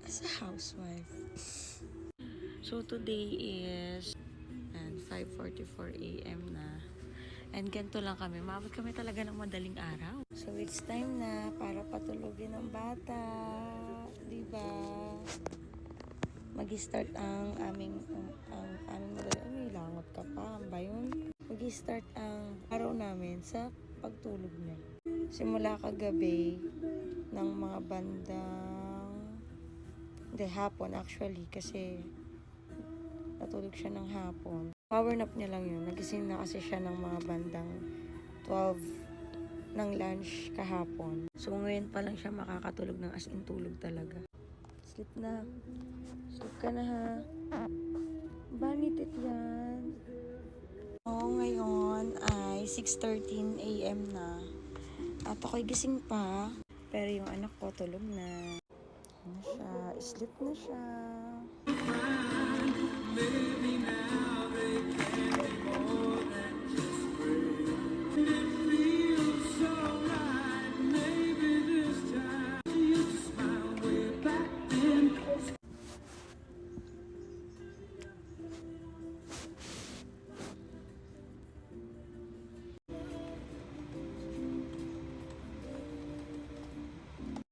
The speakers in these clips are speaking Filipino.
as a housewife. So today is 5:44 a.m. na. And ganito lang kami. Maabot kami talaga ng madaling araw. So it's time na para patulogin ng bata. Diba? Mag-start ang aming may langot ka pa. Ba yun? Mag-start ang araw namin sa pagtulog niya. Simula kagabi ng mga bandang hapon actually kasi natulog siya ng hapon. Power nap niya lang yun. Nagising na kasi siya ng mga bandang 12 ng lunch kahapon. So ngayon pa lang siya makakatulog ng as in tulog talaga. Sleep na. Sleep ka na ha. Banitit yan. Ngayon ay 6:13 a.m. na. At ako'y gising pa. Pero yung anak ko tulog na. Ano siya? Sleep na siya.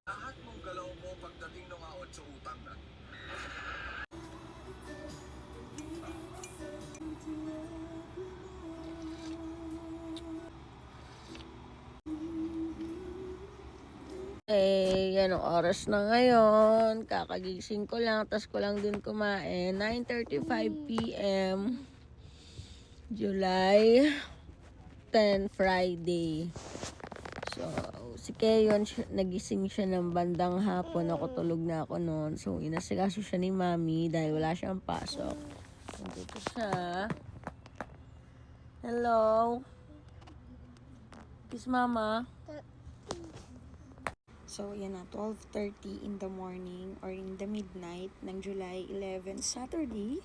Lahat mong galaw mo pagdating ng aot sa utang na. Anong oras na ngayon? Kakagising ko lang, tas ko lang din kumain. 9:35 p.m. July 10, Friday. So, si Keyon, nagising siya ng bandang hapon. Ako tulog na ako noon. So, inasikaso siya ni Mami dahil wala siyang pasok. Nandito siya. Hello? Kiss Mama. So, yan na, 12:30 in the morning or in the midnight ng July 11, Saturday.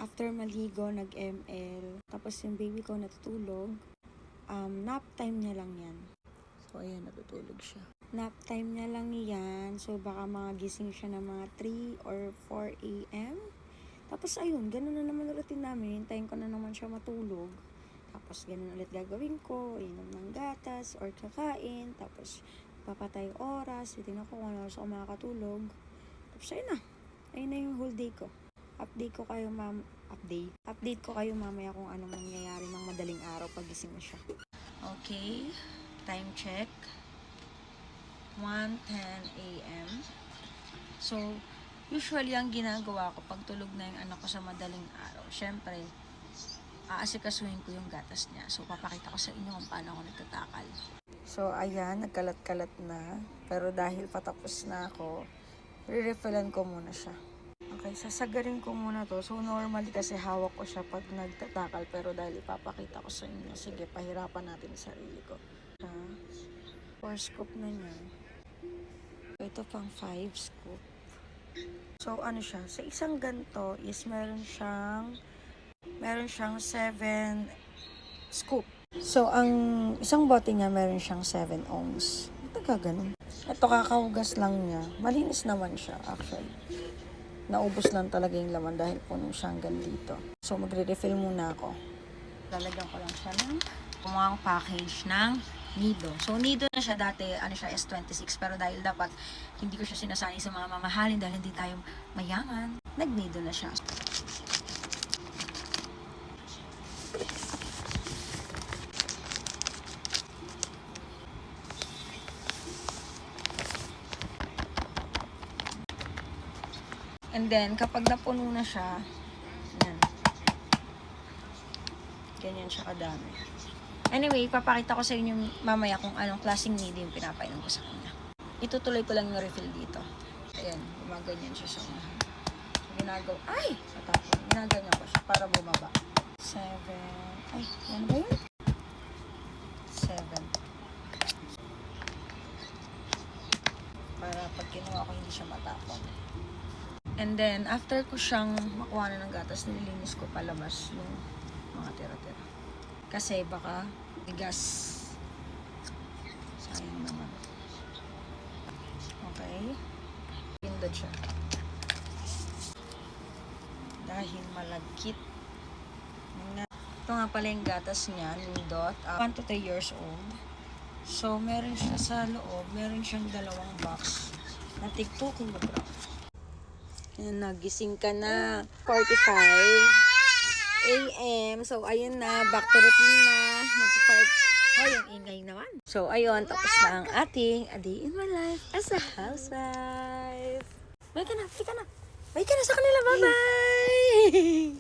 After maligo, nag-ML. Tapos yung baby ko natutulog. Nap time niya lang yan. So, ayan, natutulog siya. Nap time niya lang yan. So, baka gising siya ng mga 3 or 4 a.m. Tapos, ayun, ganun na naman routine namin. Hintayin ko na naman siya matulog. Tapos, ganun ulit gagawin ko. Inom ng gatas or kakain. Tapos, papatay oras, titignan ko kung ano oras ako makakatulog. Tapos ayun na. Ayun na yung whole day ko. Update ko kayo mamaya kung ano mangyayari ng madaling araw pag gising na siya. Okay. Time check. 1:10 a.m. So, usually ang ginagawa ko pag tulog na yung anak ko sa madaling araw, syempre, aasikasuhin ko yung gatas niya. So, papakita ko sa inyo kung paano ako nagtatakal. So, ayan, nagkalat-kalat na. Pero dahil patapos na ako, re-refillan ko muna siya. Okay, sasagarin ko muna to. So, normally kasi hawak ko siya pag nagtatakal. Pero dahil ipapakita ko sa inyo, sige, pahirapan natin yung sarili ko. 4 scoop na niya. Ito pang 5 scoop. So, ano siya? Sa isang ganto is meron siyang 7 scoop. So, ang isang bote niya meron siyang 7 ohms. Ito ganun. Ito kakahugas lang niya. Malinis naman siya actually. Naubos lang talaga yung laman dahil puno siya hanggang dito. So, magre-refill muna ako. Lalagyan ko lang siya ng pumuang package ng Nido. So, Nido na siya dati, siya S26. Pero dahil dapat hindi ko siya sinasani sa mga mamahalin dahil hindi tayo mayaman, nag-Nido na siya. And then, kapag napuno na siya, yan. Ganyan siya kadami. Anyway, papakita ko sa inyo mamaya kung anong klaseng Nido yung pinapainom ko sa kanya. Itutuloy ko lang yung refill dito. Ayan, gumaganyan siya sa unahan. Ginaganyan ko siya para bumaba. 7. Ay, ano ba yun? 7. Para pag kinuha ko, hindi siya matapon. And then, after ko siyang makuha na ng gatas, nililinis ko palabas yung mga tira-tira. Kasi baka bigas. Sayang naman. Okay. Pindot siya. dahil malagkit. Ito nga pala yung gatas niya, Nindot. 1 to 3 years old. So, meron siya sa loob. Meron siyang 2 box na tig 2 kilogram. Yan, nagising ka na. 45 a.m. So, ayun na. Back to routine na. Mag-5. Oh, yung ingay naman. So, ayun. Tapos na ang ating a day in my life as a housewife. Bye ka na. Bye ka na. Bye ka na sa kanila. Bye-bye!